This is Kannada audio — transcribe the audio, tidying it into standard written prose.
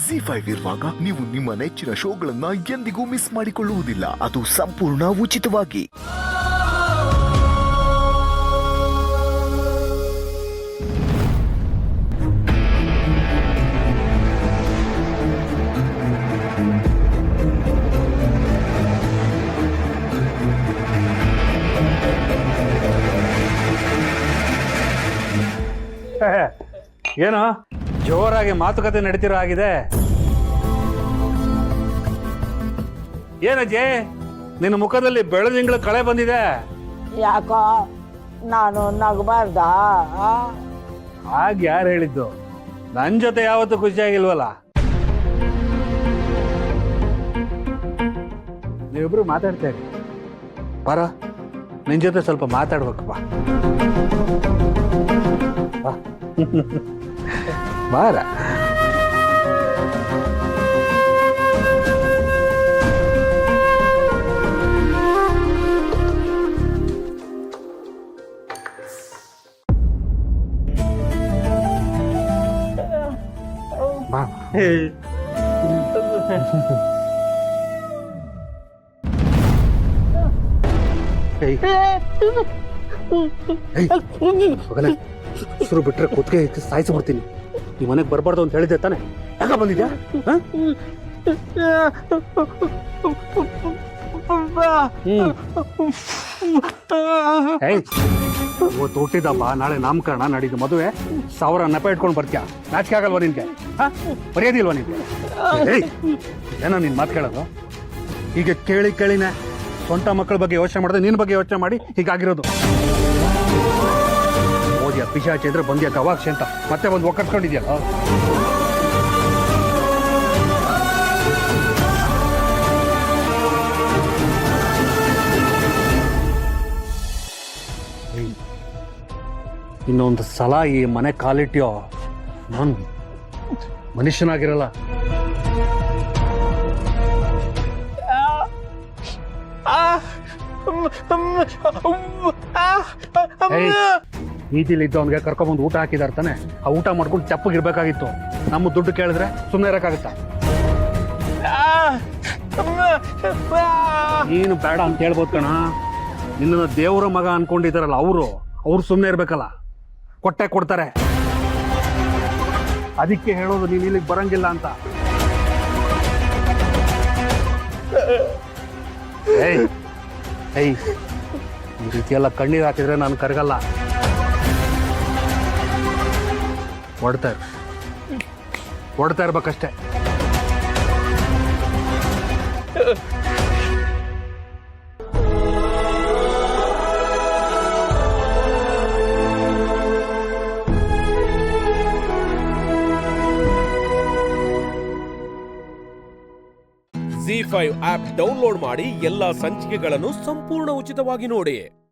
ZEE5 ಇರುವಾಗ ನೀವು ನಿಮ್ಮ ನೆಚ್ಚಿನ ಶೋಗಳನ್ನ ಎಂದಿಗೂ ಮಿಸ್ ಮಾಡಿಕೊಳ್ಳುವುದಿಲ್ಲ. ಅದು ಸಂಪೂರ್ಣ ಉಚಿತವಾಗಿ. ಏನೋ ಜೋರಾಗಿ ಮಾತುಕತೆ ನಡೀತಿರೋ ಆಗಿದೆ. ಏನಜ್ಜಿ ನಿನ್ನ ಮುಖದಲ್ಲಿ ಬೆಳದಿಂಗಳ ಕಳೆ ಬಂದಿದೆ. ಯಾಕೋ ನಾನು ನಗಬಾರ್ದ? ಹಾಗೆ ಯಾರು ಹೇಳಿದ್ದು? ನನ್ ಜೊತೆ ಯಾವತ್ತೂ ಖುಷಿಯಾಗಿಲ್ವಲ್ಲ. ನೀವಿಬ್ರು ಮಾತಾಡ್ತೇರಿ ಬರ, ನಿನ್ ಜೊತೆ ಸ್ವಲ್ಪ ಮಾತಾಡ್ಬೇಕಪ್ಪ. ಬಾರ. ಬಾ. ಶುರು ಬಿಟ್ರೆ ಕುತ್ತಿಗೆ ಸಾಯಿಸ್ಬಿಡ್ತೀನಿ. ಈ ಮನೆಗೆ ಬರ್ಬಾರ್ದು ಅಂತ ಹೇಳಿದ್ದೆ ತಾನೆ? ಯಾಕ ಬಂದಿದ್ಯಾ? ಇವತ್ತು ಹುಟ್ಟಿದಬ್ಬ, ನಾಳೆ ನಾಮಕರಣ, ನಾಡಿದ್ದು ಮದುವೆ, 1000 ನೆಪ ಇಟ್ಕೊಂಡು ಬರ್ತೀಯ. ನಾಚಿಕೆ ಆಗಲ್ವಾ ನಿನ್ಗೆ? ಮರ್ಯಾದಿಲ್ವಾ ನಿನ್ಗೆ? ಏನೋ ನಿನ್ ಮಾತು ಕೇಳೋದು? ಹೀಗೆ ಕೇಳಿ ಕೇಳಿನೇ ಸ್ವಂತ ಮಕ್ಕಳ ಬಗ್ಗೆ ಯೋಚನೆ ಮಾಡಿದ್ರೆ ನಿನ್ನ ಬಗ್ಗೆ ಯೋಚನೆ ಮಾಡಿ ಹೀಗಾಗಿರೋದು. ಓದಿಯ ಪಿಶಾಚಿ ಅಂದ್ರೆ ಬಂದ್ಯಾ ಗವಾಕ್ಷಿ ಅಂತ ಮತ್ತೆ ಬಂದು ಒಕ್ಕಟ್ಕೊಂಡಿದ್ಯಲ್ಲ. ಇನ್ನೊಂದು ಸಲ ಈ ಮನೆ ಕಾಲಿಟ್ಯೋ ನಾನು ಮನುಷ್ಯನಾಗಿರಲ್ಲ. ನೀತಿಲಿ ಇದ್ದು ಅವನಿಗೆ ಕರ್ಕೊಂಡ್ಬಂದು ಊಟ ಹಾಕಿದಾರೆ ತಾನೆ. ಆ ಊಟ ಮಾಡ್ಕೊಂಡು ಚಪ್ಪಗಿರ್ಬೇಕಾಗಿತ್ತು. ನಮ್ಮ ದುಡ್ಡು ಕೇಳಿದ್ರೆ ಸುಮ್ಮನೆ ಇರಕ್ಕಾಗತ್ತಾ? ನೀನು ಬೇಡ ಅಂತ ಹೇಳ್ಬೋದು ಕಣ. ನಿನ್ನ ದೇವರ ಮಗ ಅನ್ಕೊಂಡಿದಾರಲ್ಲ ಅವ್ರು ಸುಮ್ಮನೆ ಇರ್ಬೇಕಲ್ಲ. ಕೊಟ್ಟೆ ಕೊಡ್ತಾರೆ. ಅದಕ್ಕೆ ಹೇಳೋದು ನೀನು ಇಲ್ಲಿಗೆ ಬರಂಗಿಲ್ಲ ಅಂತ. ಈ ರೀತಿ ಎಲ್ಲ ಕಣ್ಣೀರು ಹಾಕಿದ್ರೆ ನಾನು ಕರಗಲ್ಲ. ಹೊಡ್ತಾ ಇರ್ಬೇಕಷ್ಟೇ. ZEE5 ಆಪ್ ಡೌನ್ಲೋಡ್ ಮಾಡಿ ಎಲ್ಲಾ ಸಂಚಿಕೆಗಳನ್ನು ಸಂಪೂರ್ಣ ಉಚಿತವಾಗಿ ನೋಡಿ.